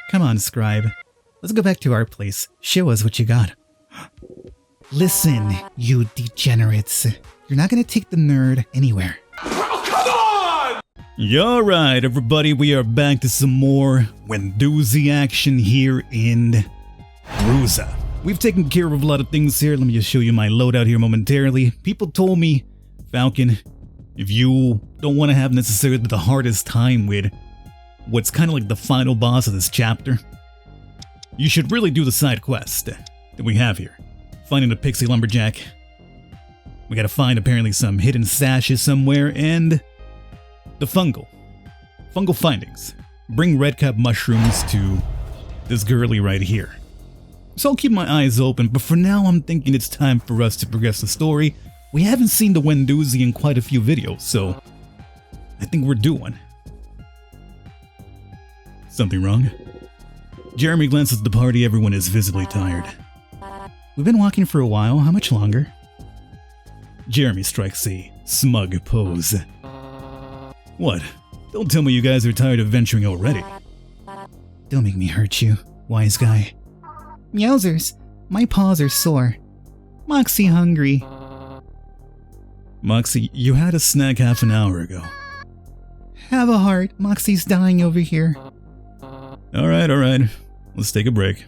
Come on, scribe. Let's go back to our place. Show us what you got. Listen, you degenerates. You're not gonna take the nerd anywhere. Oh, come on! Alright, everybody, we are back to some more Wendussy action here in Ruza. We've taken care of a lot of things here. Let me just show you my loadout here momentarily. People told me, Falcon, if you don't want to have necessarily the hardest time with what's kind of like the final boss of this chapter, you should really do the side quest that we have here. Finding the pixie lumberjack. We gotta find apparently some hidden stashes somewhere, and the fungal findings. Bring redcap mushrooms to this girlie right here. So I'll keep my eyes open, but for now I'm thinking it's time for us to progress the story. We haven't seen the Wendussy in quite a few videos, so I think we're due one. Something wrong? Jeremy glances at the party. Everyone is visibly tired. We've been walking for a while. How much longer? Jeremy strikes a smug pose. What? Don't tell me you guys are tired of venturing already. Don't make me hurt you, wise guy. Yowzers, my paws are sore. Moxie hungry. Moxie, you had a snack half an hour ago. Have a heart, Moxie's dying over here. Alright. Let's take a break.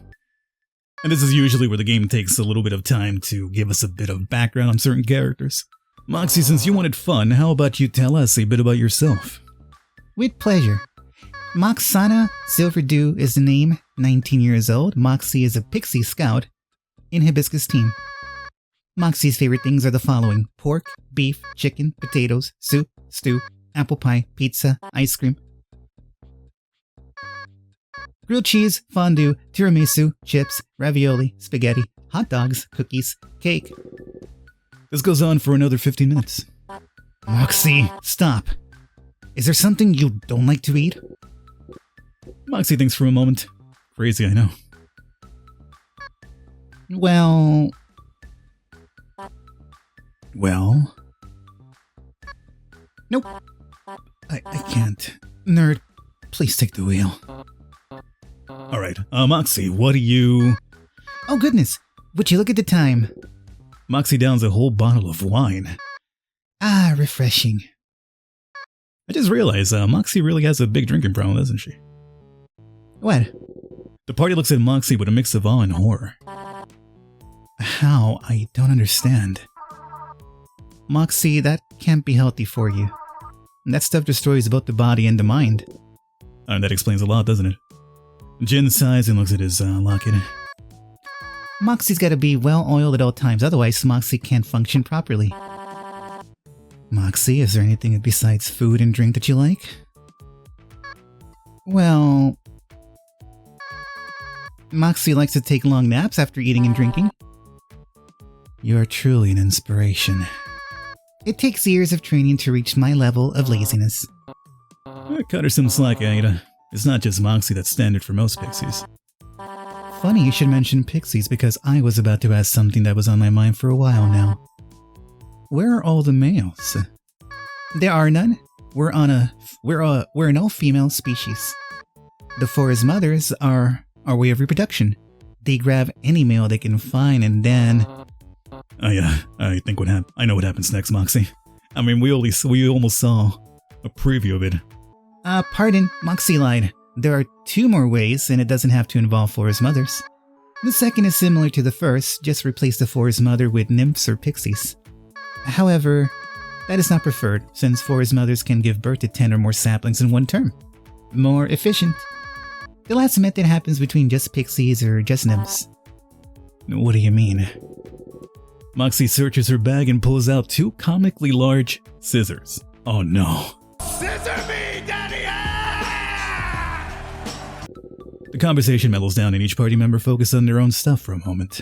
And this is usually where the game takes a little bit of time to give us a bit of background on certain characters. Moxie, since you wanted fun, how about you tell us a bit about yourself? With pleasure. Moxana Silverdew is the name, 19 years old. Moxie is a pixie scout in Hibiscus team. Moxie's favorite things are the following: pork, beef, chicken, potatoes, soup, stew, apple pie, pizza, ice cream, grilled cheese, fondue, tiramisu, chips, ravioli, spaghetti, hot dogs, cookies, cake. This goes on for another 15 minutes. Moxie, stop. Is there something you don't like to eat? Moxie thinks for a moment. Crazy, I know. Well... Nope. I can't. Nerd, please take the wheel. Alright, Moxie, what do you... Oh goodness, would you look at the time? Moxie downs a whole bottle of wine. Ah, refreshing. I just realized, Moxie really has a big drinking problem, doesn't she? What? The party looks at Moxie with a mix of awe and horror. How? I don't understand. Moxie, that can't be healthy for you. That stuff destroys both the body and the mind. That explains a lot, doesn't it? Jin sighs and looks at his locket. Moxie's gotta be well oiled at all times, otherwise Moxie can't function properly. Moxie, is there anything besides food and drink that you like? Well... Moxie likes to take long naps after eating and drinking. You are truly an inspiration. It takes years of training to reach my level of laziness. Cut her some slack, Aida. It's not just Moxie that's standard for most pixies. Funny you should mention pixies because I was about to ask something that was on my mind for a while now. Where are all the males? There are none. We're an all-female species. The forest mothers are our way of reproduction. They grab any male they can find and then... I think I know what happens next, Moxie. I mean, we almost saw a preview of it. Pardon, Moxie lied. There are 2 more ways, and it doesn't have to involve forest mothers. The second is similar to the first, just replace the forest mother with nymphs or pixies. However, that is not preferred, since forest mothers can give birth to 10 or more saplings in one term. More efficient. The last method happens between just pixies or just nymphs. What do you mean? Moxie searches her bag and pulls out 2 comically large scissors. Oh no. Scissor me, daddy! The conversation mellows down and each party member focuses on their own stuff for a moment.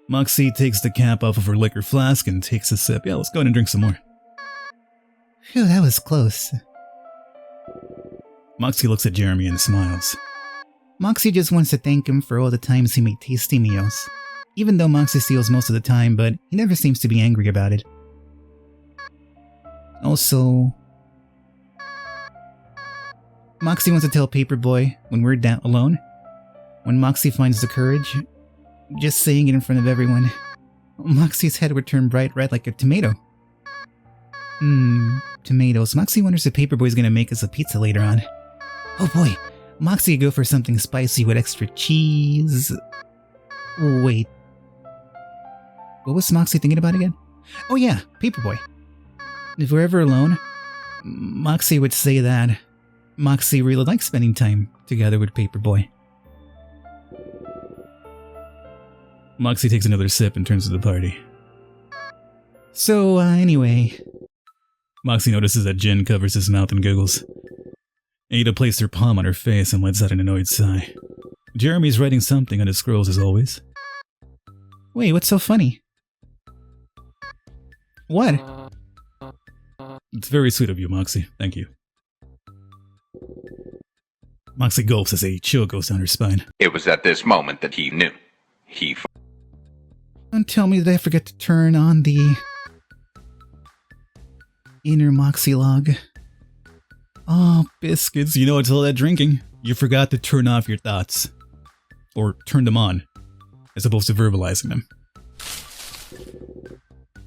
Moxie takes the cap off of her liquor flask and takes a sip. Yeah, let's go ahead and drink some more. Phew, that was close. Moxie looks at Jeremy and smiles. Moxie just wants to thank him for all the times he made tasty meals. Even though Moxie steals most of the time, but he never seems to be angry about it. Also... Moxie wants to tell Paperboy when we're down alone. When Moxie finds the courage, just saying it in front of everyone, Moxie's head would turn bright red like a tomato. Tomatoes. Moxie wonders if Paperboy's gonna make us a pizza later on. Oh boy, Moxie would go for something spicy with extra cheese. Wait. What was Moxie thinking about again? Oh yeah, Paperboy. If we're ever alone, Moxie would say that Moxie really likes spending time together with Paperboy. Moxie takes another sip and turns to the party. So, anyway... Moxie notices that Jin covers his mouth and giggles. Ada placed her palm on her face and lets out an annoyed sigh. Jeremy's writing something on his scrolls as always. Wait, what's so funny? What? It's very sweet of you, Moxie. Thank you. Moxie gulps as a chill goes down her spine. It was at this moment that he knew. Don't tell me that I forget to turn on the... inner Moxie log. Oh, biscuits, you know it's all that drinking. You forgot to turn off your thoughts. Or turn them on, as opposed to verbalizing them.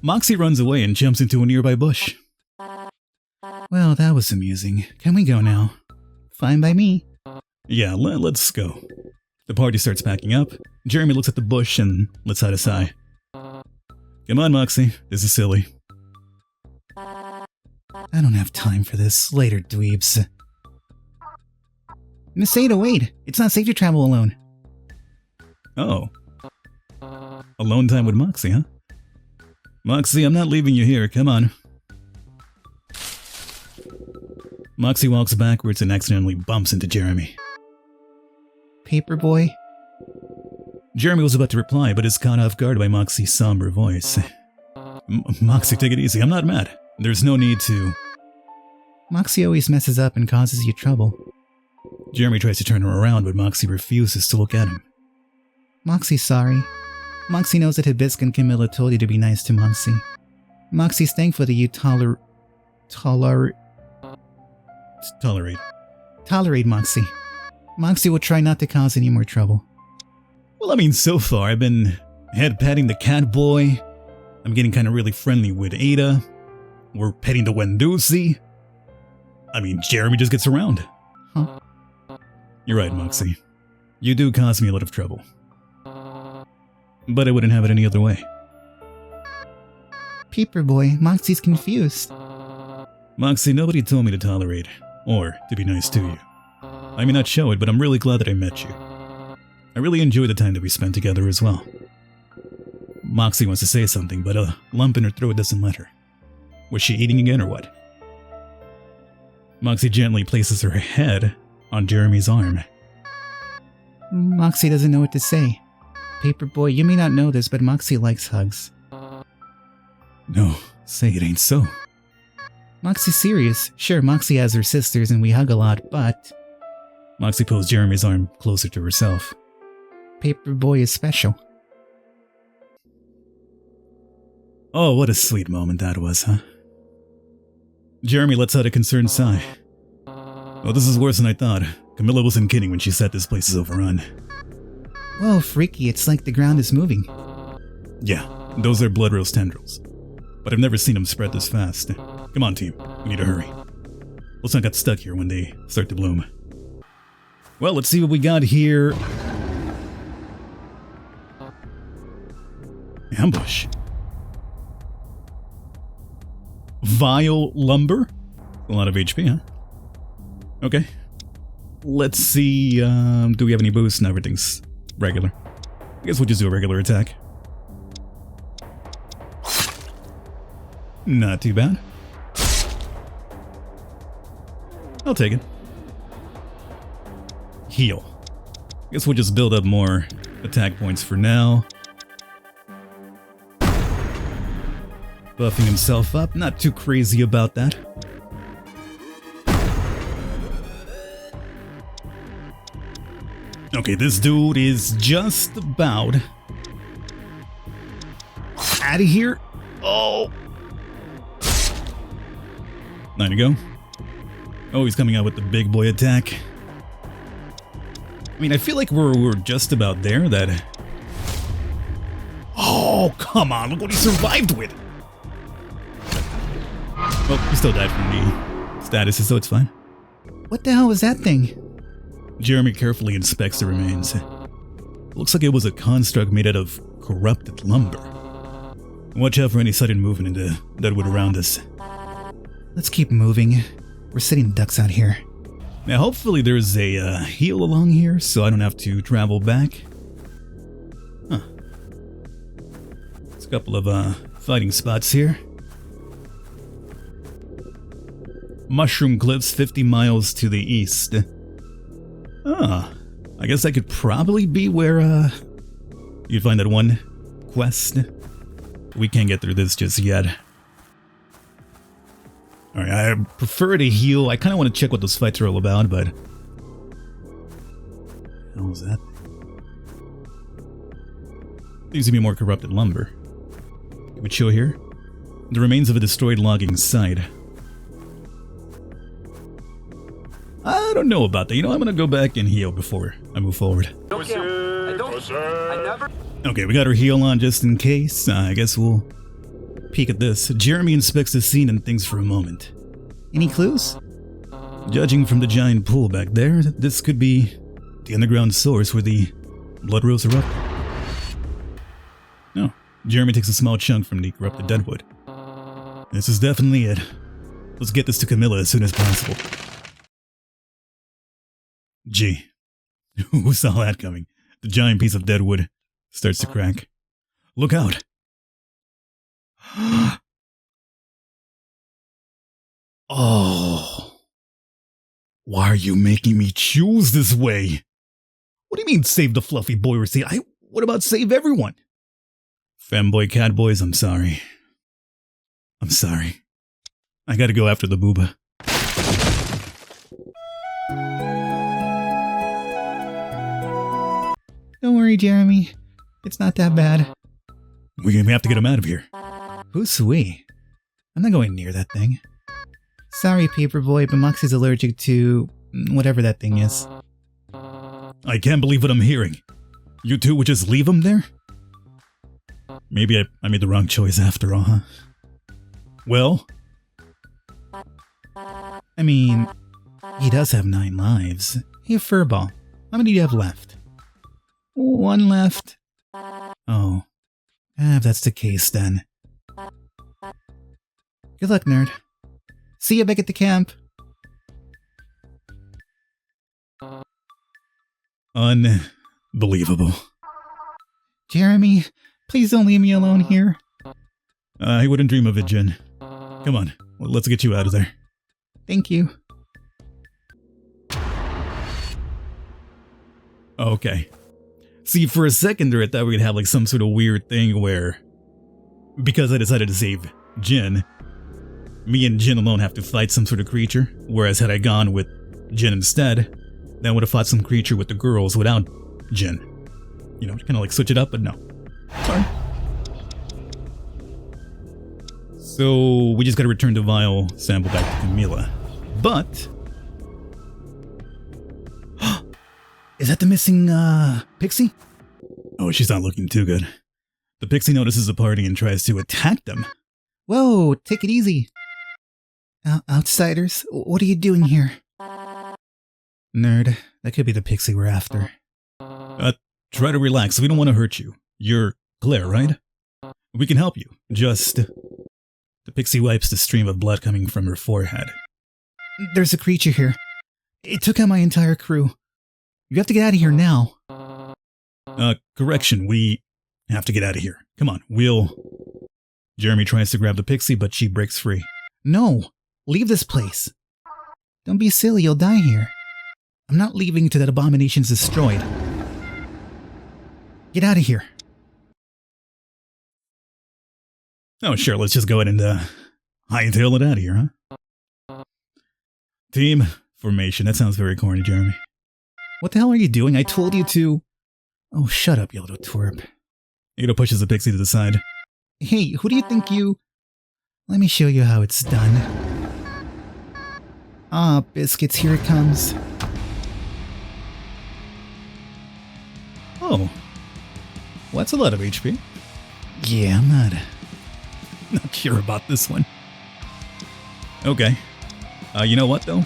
Moxie runs away and jumps into a nearby bush. Well, that was amusing. Can we go now? Fine by me. Yeah, let's go. The party starts packing up. Jeremy looks at the bush and lets out a sigh. Come on, Moxie. This is silly. I don't have time for this. Later, dweebs. Miss Ada, wait! It's not safe to travel alone. Oh. Alone time with Moxie, huh? Moxie, I'm not leaving you here. Come on. Moxie walks backwards and accidentally bumps into Jeremy. Paperboy? Jeremy was about to reply, but is caught off guard by Moxie's somber voice. Moxie, take it easy. I'm not mad. There's no need to... Moxie always messes up and causes you trouble. Jeremy tries to turn her around, but Moxie refuses to look at him. Moxie's sorry. Moxie knows that Hibiscus and Camilla told you to be nice to Moxie. Moxie's thankful that you tolerate Moxie. Moxie will try not to cause any more trouble. Well, I mean, so far I've been head-patting the cat boy. I'm getting kind of really friendly with Ada. We're petting the Wendussy. I mean, Jeremy just gets around. Huh? You're right, Moxie. You do cause me a lot of trouble. But I wouldn't have it any other way. Paperboy, Moxie's confused. Moxie, nobody told me to tolerate, or to be nice to you. I may not show it, but I'm really glad that I met you. I really enjoy the time that we spent together as well. Moxie wants to say something, but a lump in her throat doesn't let her. Was she eating again or what? Moxie gently places her head on Jeremy's arm. Moxie doesn't know what to say. Paperboy, you may not know this, but Moxie likes hugs. No, say it ain't so. Moxie's serious. Sure, Moxie has her sisters and we hug a lot, but... Moxie pulls Jeremy's arm closer to herself. Paperboy is special. Oh, what a sweet moment that was, huh? Jeremy lets out a concerned sigh. Oh, this is worse than I thought. Camilla wasn't kidding when she said this place is overrun. Whoa, freaky, it's like the ground is moving. Yeah, those are blood rose tendrils. But I've never seen them spread this fast. Come on, team. We need to hurry. Let's not get stuck here when they start to bloom. Well, let's see what we got here. Ambush. Vile lumber? A lot of HP, huh? Okay. Let's see, do we have any boosts? No, everything's regular. I guess we'll just do a regular attack. Not too bad. I'll take it. Heal. Guess we'll just build up more attack points for now. Buffing himself up, not too crazy about that. Okay, this dude is just about out of here. Oh. 9 to go. Oh, he's coming out with the big boy attack. I mean, I feel like we're just about there, that... Oh, come on, look what he survived with! Well, he still died from the statuses, so it's fine. What the hell was that thing? Jeremy carefully inspects the remains. Looks like it was a construct made out of corrupted lumber. Watch out for any sudden movement in the deadwood around us. Let's keep moving. We're sitting ducks out here. Now hopefully there's a heel along here, so I don't have to travel back. Huh. There's a couple of fighting spots here. Mushroom Cliffs 50 miles to the east. Ah, I guess that could probably be where you'd find that one quest. We can't get through this just yet. Alright, I prefer to heal. I kind of want to check what those fights are all about, but... What was that? Seems to be more corrupted lumber. Can we chill here? The remains of a destroyed logging site. I don't know about that. You know, I'm gonna go back and heal before I move forward. Okay, we got our heal on just in case. I guess we'll peek at this. Jeremy inspects the scene and thinks for a moment. Any clues? Judging from the giant pool back there, this could be the underground source where the blood rose erupted. No, Jeremy takes a small chunk from the corrupted deadwood. This is definitely it. Let's get this to Camilla as soon as possible. Gee, who saw that coming? The giant piece of deadwood starts to crack. Look out! Oh. Why are you making me choose this way? What do you mean save the fluffy boy receipt? What about save everyone? Femboy, catboys, I'm sorry. I'm sorry. I gotta go after the booba. Don't worry, Jeremy. It's not that bad. We have to get him out of here. Who's we? I'm not going near that thing. Sorry, Paperboy, but Moxie's allergic to whatever that thing is. I can't believe what I'm hearing. You two would just leave him there? Maybe I made the wrong choice after all, huh? Well? I mean, he does have 9 lives. Hey, Furball, how many do you have left? 1 left. Oh. If that's the case, then. Good luck, nerd. See you back at the camp. Unbelievable. Jeremy, please don't leave me alone here. I wouldn't dream of it, Jen. Come on, let's get you out of there. Thank you. Okay. See, for a second there I thought we'd have like some sort of weird thing where, because I decided to save Jin, me and Jin alone have to fight some sort of creature, whereas had I gone with Jin instead, then I would have fought some creature with the girls without Jin. You know, kind of like switch it up, but no. Sorry. So, we just gotta return the vial sample back to Camilla. But... Is that the missing, pixie? Oh, she's not looking too good. The pixie notices the party and tries to attack them. Whoa, take it easy. Outsiders, what are you doing here? Nerd, that could be the pixie we're after. Try to relax, we don't want to hurt you. You're Claire, right? We can help you, just... The pixie wipes the stream of blood coming from her forehead. There's a creature here. It took out my entire crew. You have to get out of here now. Correction, we have to get out of here. Come on, we'll... Jeremy tries to grab the pixie, but she breaks free. No, leave this place. Don't be silly, you'll die here. I'm not leaving until that abomination's destroyed. Get out of here. Oh, sure, let's just go ahead and, hightail it out of here, huh? Team formation, that sounds very corny, Jeremy. What the hell are you doing? I told you to... Oh, shut up, you little twerp. Ada pushes the pixie to the side. Hey, who do you think you... Let me show you how it's done. Ah, biscuits, here it comes. Oh. Well, that's a lot of HP. Yeah, I'm Not sure about this one. Okay. You know what, though?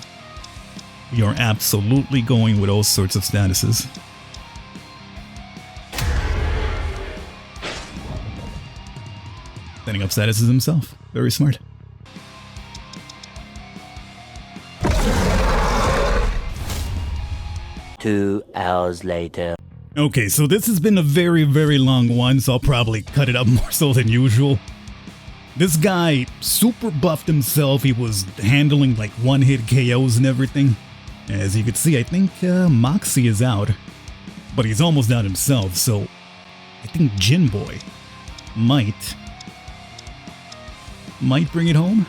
You're absolutely going with all sorts of statuses. Setting up statuses himself. Very smart. Two hours later. Okay, so this has been a very, very long one, so I'll probably cut it up more so than usual. This guy super buffed himself. He was handling like one-hit KOs and everything. As you can see, I think Moxie is out. But he's almost out himself, so I think Jin Boy might bring it home.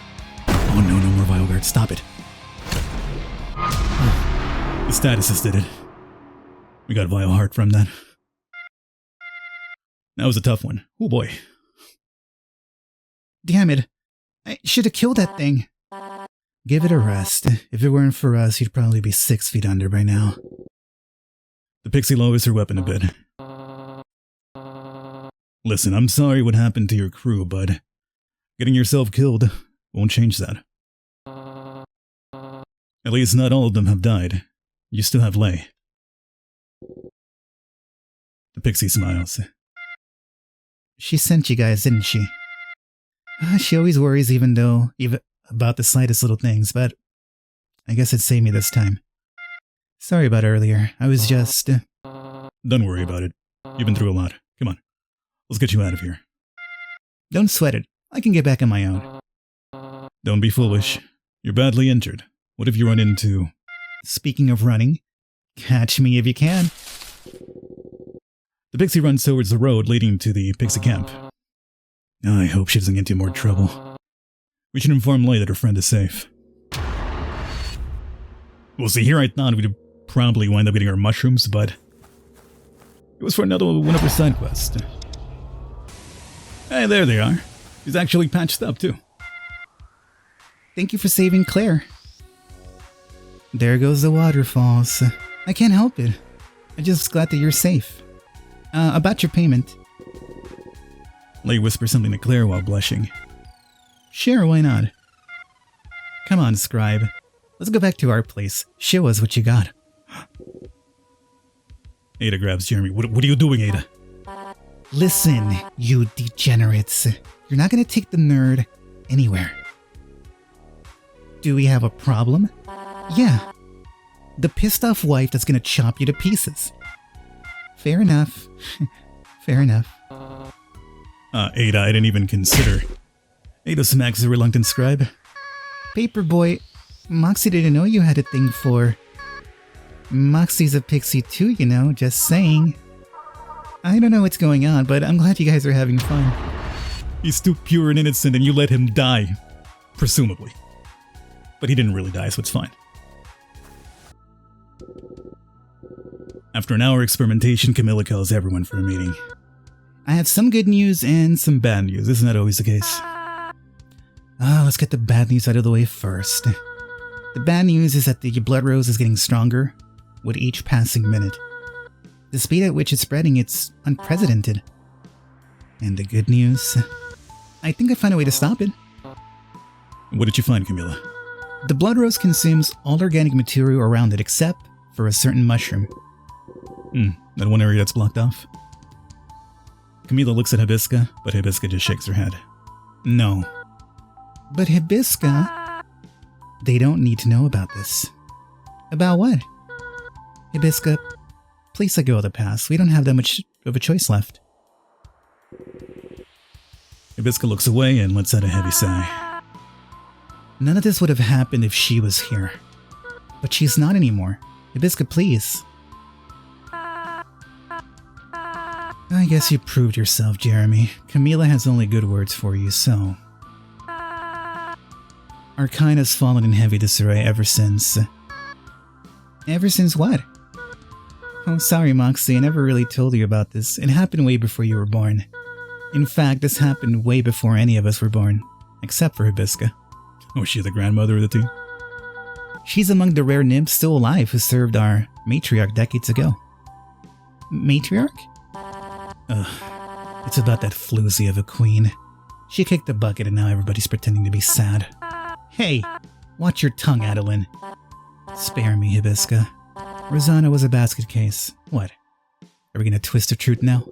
Oh no, no more Vile Guard. Stop it. The statuses did it. We got Vile Heart from that. That was a tough one. Oh boy. Damn it. I should have killed that thing. Give it a rest. If it weren't for us, you'd probably be 6 feet under by now. The pixie lowers her weapon a bit. Listen, I'm sorry what happened to your crew, but getting yourself killed won't change that. At least not all of them have died. You still have Lei. The pixie smiles. She sent you guys, didn't she? She always worries even about the slightest little things, but I guess it saved me this time. Sorry about earlier. I was just... Don't worry about it. You've been through a lot. Come on. Let's get you out of here. Don't sweat it. I can get back on my own. Don't be foolish. You're badly injured. What if you run into... Speaking of running, catch me if you can. The pixie runs towards the road leading to the pixie camp. I hope she doesn't get into more trouble. We should inform Lei that her friend is safe. Well, see, here I thought we'd probably wind up getting our mushrooms, but it was for another one of her side quests. Hey, there they are. She's actually patched up, too. Thank you for saving Claire. There goes the waterfalls. I can't help it. I'm just glad that you're safe. About your payment. Lei whispers something to Claire while blushing. Sure, why not? Come on, scribe. Let's go back to our place. Show us what you got. Ada grabs Jeremy. What are you doing, Ada? Listen, you degenerates. You're not gonna take the nerd anywhere. Do we have a problem? Yeah. The pissed off wife that's gonna chop you to pieces. Fair enough. Fair enough. Ada, I didn't even consider. Ada smacks the reluctant scribe. Paperboy, Moxie didn't know you had a thing for... Moxie's a pixie too, you know, just saying. I don't know what's going on, but I'm glad you guys are having fun. He's too pure and innocent and you let him die. Presumably. But he didn't really die, so it's fine. After an hour experimentation, Camilla calls everyone for a meeting. I have some good news and some bad news. Isn't that always the case? Let's get the bad news out of the way first. The bad news is that the blood rose is getting stronger with each passing minute. The speed at which it's spreading, it's unprecedented. And the good news? I think I found a way to stop it. What did you find, Camilla? The blood rose consumes all organic material around it except for a certain mushroom. That one area that's blocked off? Camilla looks at Hibisca, but Hibisca just shakes her head. No. But Hibisca... They don't need to know about this. About what? Hibisca, please let go of the past. We don't have that much of a choice left. Hibisca looks away and lets out a heavy sigh. None of this would have happened if she was here. But she's not anymore. Hibisca, please. I guess you proved yourself, Jeremy. Camila has only good words for you, so... Our kind has fallen in heavy disarray ever since... Ever since what? Oh, sorry, Moxie, I never really told you about this. It happened way before you were born. In fact, this happened way before any of us were born. Except for Hibisca. Was she the grandmother of the two? She's among the rare nymphs still alive who served our matriarch decades ago. Matriarch? Ugh, it's about that floozy of a queen. She kicked the bucket and now everybody's pretending to be sad. Hey, watch your tongue, Adeline. Spare me, Hibisca. Rosanna was a basket case. What? Are we gonna twist the truth now?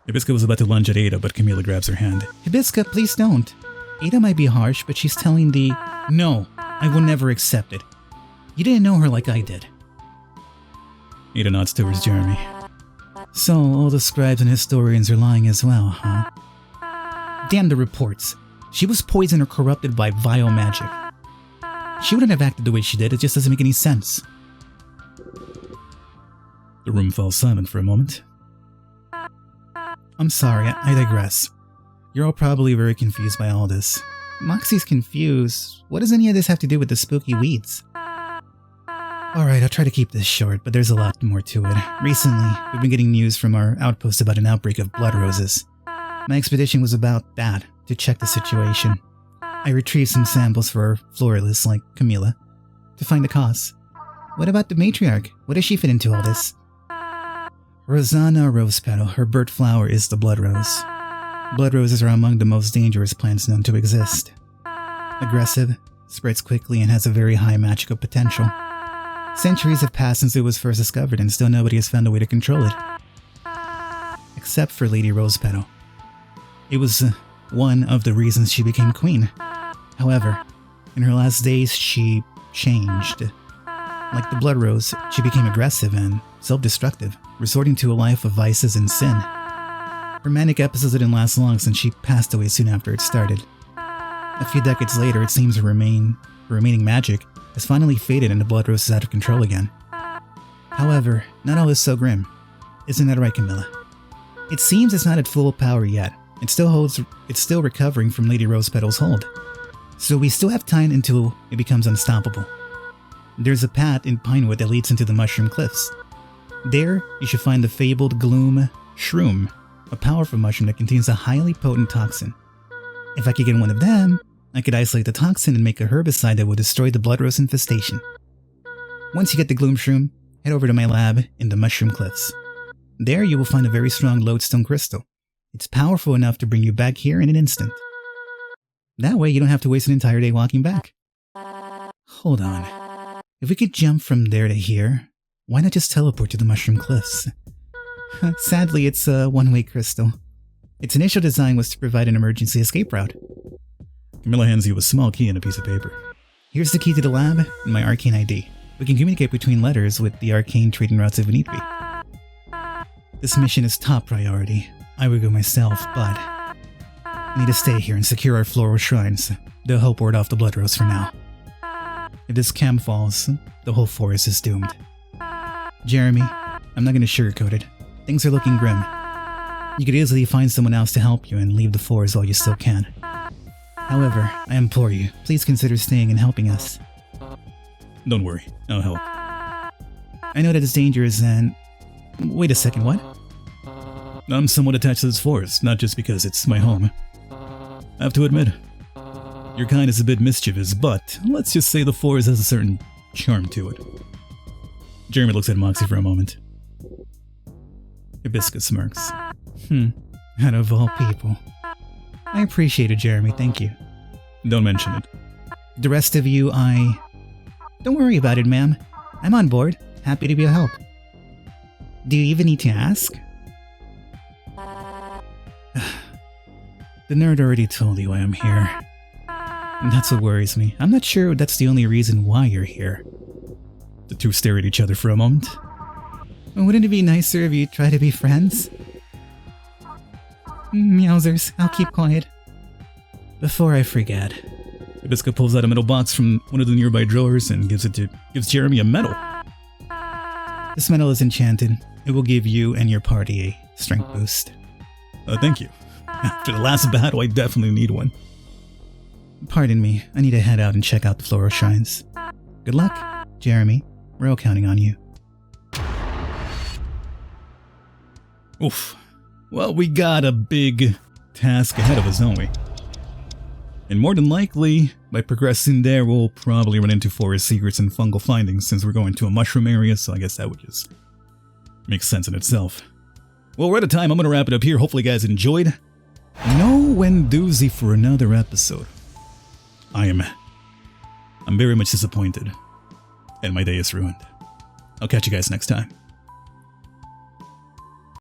Hibisca was about to lunge at Ada, but Camila grabs her hand. Hibisca, please don't. Ada might be harsh, but she's telling the... No, I will never accept it. You didn't know her like I did. Ada nods towards Jeremy. So, all the scribes and historians are lying as well, huh? Damn the reports. She was poisoned or corrupted by vile magic. She wouldn't have acted the way she did, it just doesn't make any sense. The room fell silent for a moment. I'm sorry, I digress. You're all probably very confused by all this. Moxie's confused. What does any of this have to do with the spooky weeds? Alright, I'll try to keep this short, but there's a lot more to it. Recently, we've been getting news from our outpost about an outbreak of blood roses. My expedition was about that, to check the situation. I retrieved some samples for our floralists like Camila, to find the cause. What about the matriarch? What does she fit into all this? Rosanna Rosepetal, her bird flower is the blood rose. Blood roses are among the most dangerous plants known to exist. Aggressive, spreads quickly, and has a very high magical potential. Centuries have passed since it was first discovered and still nobody has found a way to control it. Except for Lady Rosepetal. It was one of the reasons she became queen. However, in her last days she changed. Like the blood rose, she became aggressive and self-destructive, resorting to a life of vices and sin. Her manic episodes didn't last long since she passed away soon after it started. A few decades later, it seems her remaining magic has finally faded and the blood rose is out of control again. However, not all is so grim. Isn't that right, Camilla? It seems it's not at full power yet. It's still recovering from Lady Rosepetal's hold. So we still have time until it becomes unstoppable. There's a path in Pinewood that leads into the Mushroom Cliffs. There, you should find the fabled Gloom Shroom, a powerful mushroom that contains a highly potent toxin. If I could get one of them, I could isolate the toxin and make a herbicide that would destroy the blood rose infestation. Once you get the Gloom Shroom, head over to my lab in the Mushroom Cliffs. There you will find a very strong lodestone crystal. It's powerful enough to bring you back here in an instant. That way you don't have to waste an entire day walking back. Hold on. If we could jump from there to here, why not just teleport to the Mushroom Cliffs? Sadly, it's a one-way crystal. Its initial design was to provide an emergency escape route. Camilla hands you a small key and a piece of paper. Here's the key to the lab and my arcane ID. We can communicate between letters with the arcane trading routes if need be. This mission is top priority. I would go myself, but I need to stay here and secure our floral shrines. They'll help ward off the blood rose for now. If this camp falls, the whole forest is doomed. Jeremy, I'm not going to sugarcoat it. Things are looking grim. You could easily find someone else to help you and leave the forest while you still can. However, I implore you, please consider staying and helping us. Don't worry, I'll help. I know that it's dangerous and... Wait a second, what? I'm somewhat attached to this forest, not just because it's my home. I have to admit, your kind is a bit mischievous, but let's just say the forest has a certain charm to it. Jeremy looks at Moxie for a moment. Hibiscus smirks. Out of all people. I appreciate it, Jeremy, thank you. Don't mention it. The rest of you, Don't worry about it, ma'am. I'm on board, happy to be of help. Do you even need to ask? The nerd already told you why I'm here. And that's what worries me. I'm not sure that's the only reason why you're here. The two stare at each other for a moment. Wouldn't it be nicer if you try to be friends? Meowsers, I'll keep quiet. Before I forget. Hibisca pulls out a metal box from one of the nearby drawers and gives Jeremy a medal. This medal is enchanted. It will give you and your party a strength boost. Thank you. After the last battle, I definitely need one. Pardon me, I need to head out and check out the floral shrines. Good luck, Jeremy. We're all counting on you. Oof. Well, we got a big task ahead of us, don't we? And more than likely, by progressing there, we'll probably run into forest secrets and fungal findings since we're going to a mushroom area, so I guess that would just make sense in itself. Well, we're out of time. I'm going to wrap it up here. Hopefully you guys enjoyed. No Wendussy for another episode. I'm very much disappointed, and my day is ruined. I'll catch you guys next time.